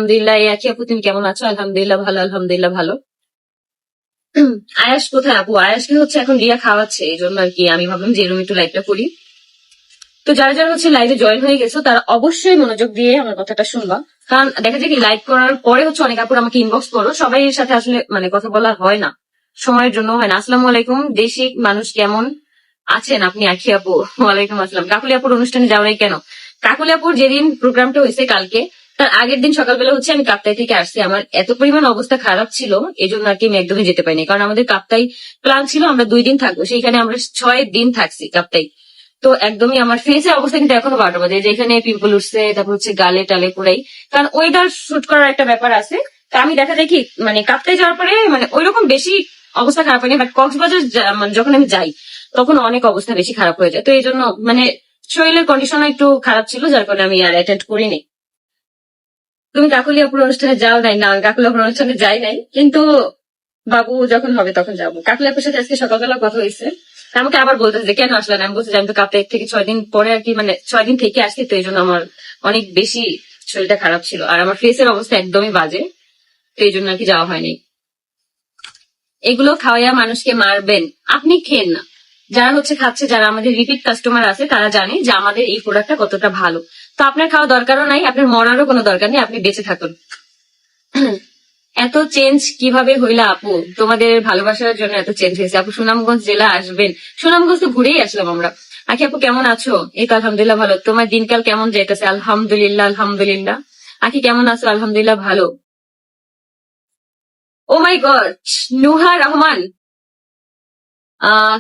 আলহামদুলিল্লাহ। এই আছি আপু, তুমি কেমন আছো? আলহামদুলিল্লাহ ভালো, আলহামদুলিল্লাহ ভালো। আয়াস কোথায় আপু? আয়াসকে হচ্ছে এখন রিয়া খাওয়াচ্ছে, এই জন্য আর কি আমি ভাবলাম যে এরকম একটু লাইভটা করি। তো যারা যারা হচ্ছে লাইভে জয়েন হয়ে গেছো তারা অবশ্যই মনোযোগ দিয়ে আমার কথাটা শুনবা। কারণ দেখা যায় কি লাইভ করার পরে হচ্ছে অনেক আপুর আমাকে ইনবক্স করো, সবাই এর সাথে আসলে মানে কথা বলা হয় না, সময়ের জন্য হয় না। আসসালামু আলাইকুম, দেশি মানুষ কেমন আছেন আপনি আখি আপু? ওয়ালাইকুম আসসালাম। কাকুলি আপুর অনুষ্ঠানে যাও নাই কেন? কাকুলি আপুর যেদিন প্রোগ্রামটা হয়েছে কালকে, তার আগের দিন সকালবেলা হচ্ছে আমি কাপ্তাই থেকে আসছি, আমার এত পরিমাণ অবস্থা খারাপ ছিল এই জন্য আর কি আমি একদমই যেতে পারিনি। কারণ আমাদের কাপ্তাই প্ল্যান ছিল আমরা 2 দিন থাকবো, সেইখানে আমরা 6 দিন থাকছি কাপ্তাই। তো একদমই আমার ফেসের অবস্থা কিন্তু এখনো 12টা বাজে, যেখানে পিম্পল উঠছে, তারপর হচ্ছে গালে টালে পুরাই। কারণ ওয়েদার শুট করার একটা ব্যাপার আছে। তা আমি দেখা যায় কি মানে কাপ্তাই যাওয়ার পরে মানে ওইরকম বেশি অবস্থা খারাপ হয়নি, বাট কক্সবাজার মানে যখন আমি যাই তখন অনেক অবস্থা বেশি খারাপ হয়ে যায়। তো এই জন্য মানে শরীরের কন্ডিশন একটু খারাপ ছিল, যার কারণে আমি আর অ্যাটেন্ড করিনি। তুমি কাকুলিয়াপুর অনুষ্ঠানে যাও নাই? না, আমি কাকুলিয়াপুর অনুষ্ঠানে যাই নাই, কিন্তু বাবু যখন হবে তখন যাবো। কাকুলিয়াপুর সাথে আজকে সকালবেলা কথা হয়েছে, আমাকে আবার বলতেছে যে কেন আসলে না। আমি বলছি যে আমি তো কাপ্তাই থেকে 6 দিন পরে আর কি মানে 6 দিন থেকে আসছি, তো এই জন্য আমার অনেক বেশি শরীরটা খারাপ ছিল আর আমার ফেসের অবস্থা একদমই বাজে, তো এই জন্য আর কি যাওয়া হয়নি। এগুলো খাওয়াইয়া মানুষকে মারবেন? আপনি খেন না, যারা হচ্ছে খাচ্ছে, যারা আমাদের রিপিট কাস্টমার আছে তারা জানে যে আমাদের এই প্রোডাক্টটা কতটা ভালো। তো আপনার খাওয়া দরকারও নাই, আপনার মরারও কোনো দরকার নেই, আপনি বেঁচে থাকুন। এত চেঞ্জ কিভাবে হইলা আপু? তোমাদের ভালোবাসার জন্য এত চেঞ্জ হয়েছে আপু। সুনামগঞ্জ জেলা আসবেন? সুনামগঞ্জ তো ঘুরেই আসলাম আমরা। আখি আপু কেমন আছো? এই তো আলহামদুলিল্লাহ ভালো। তোমার দিনকাল কেমন যাইতেছে? আলহামদুলিল্লাহ আলহামদুলিল্লাহ। আখি কেমন আছো? আলহামদুলিল্লাহ ভালো। ও মাই গড, নুহা রহমান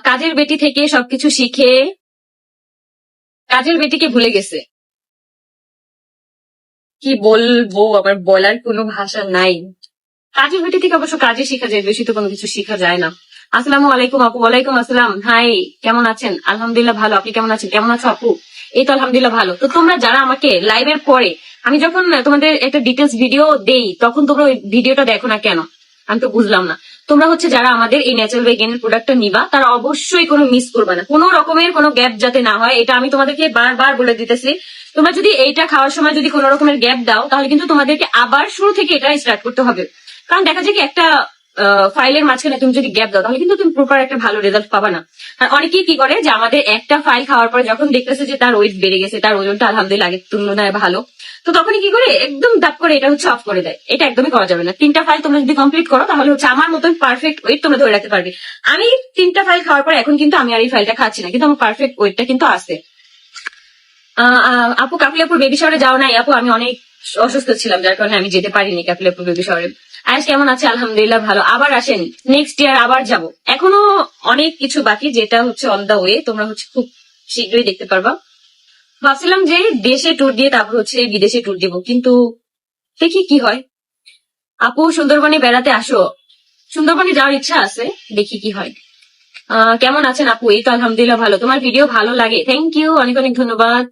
কাজের বেটি থেকে সবকিছু শিখে কাজের বেটিকে ভুলে গেছে। কি বলবো, আবার বলার কোনো ভাষা নাই। কাজের বেটি থেকে অবশ্য কাজে শেখা যায়, বেশি তো কোনো কিছু শেখা যায় না। আসসালামু আলাইকুম আপু। ওয়ালাইকুম আসসালাম। হাই, কেমন আছেন? আলহামদুলিল্লাহ ভালো। আপনি কেমন আছেন? কেমন আছো আপু? এই তো আলহামদুলিল্লাহ ভালো। তো তোমরা যারা আমাকে লাইভের পরে আমি যখন তোমাদের একটা ডিটেলস ভিডিও দেই তখন তোমরা ওই ভিডিওটা দেখো না কেন? আমি তো বুঝলাম না। তোমরা হচ্ছে যারা আমাদের এই ন্যাচারাল ভেগানের প্রোডাক্টটা নিবা তারা অবশ্যই কোনো মিস করবে না, কোনো রকমের কোনো গ্যাপ যাতে না হয়, এটা আমি তোমাদেরকে বারবার বলে দিতেছি। তোমরা যদি এইটা খাওয়ার সময় যদি কোনো রকমের গ্যাপ দাও তাহলে কিন্তু তোমাদেরকে আবার শুরু থেকে এটা স্টার্ট করতে হবে। কারণ দেখা যায় কি একটা ফাইলের মাঝখানে তুমি যদি গ্যাপ দাও তাহলে কিন্তু তুমি প্রপার একটা ভালো রেজাল্ট পাবা না। আর অনেকেই কি করে যে আমাদের একটা ফাইল খাওয়ার পরে যখন দেখতেছে যে তার ওয়েট বেড়ে গেছে, তার ওজনটা আলহামদুলিল্লাহ আগের তুলনায় ভালো, তো তখনই কি করে একদম দাপ করে এটা হচ্ছে অফ করে দেয়। এটা একদমই করা যাবে না। 3টা ফাইল তোমরা যদি কমপ্লিট করো তাহলে হচ্ছে আমার মতন পারফেক্ট ওয়েট তোমরা ধরে রাখতে পারবে। আমি 3টা ফাইল খাওয়ার পর এখন কিন্তু আমি আর এই ফাইলটা খাচ্ছি না, কিন্তু আমার পারফেক্ট ওয়েটটা কিন্তু আছে। আপু কাকুলিয়াপুর বেবি শাওয়ারে যাও নাই? আপু আমি অনেক অসুস্থ ছিলাম, যার কারণে আমি যেতে পারিনি কাকুলিয়াপুর বেবি শাওয়ারে। আজ কেমন আছে? আলহামদুলিল্লাহ ভালো। আবার আসেন, নেক্সট ইয়ার আবার যাব। এখনো অনেক কিছু বাকি, যেটা হচ্ছে অন দা ওয়ে, তোমরা হচ্ছে খুব শীঘ্রই দেখতে পারবা। ভাবছিলাম যে দেশে ট্যুর দিয়ে তারপর হচ্ছে বিদেশে ট্যুর দিব, কিন্তু দেখি কি হয়। আপু সুন্দরবনে বেড়াতে আসো? সুন্দরবনে যাওয়ার ইচ্ছা আছে, দেখি কি হয়। কেমন আছেন আপু? এই তো আলহামদুলিল্লাহ ভালো। তোমার ভিডিও ভালো লাগে, থ্যাংক ইউ, অনেক অনেক ধন্যবাদ।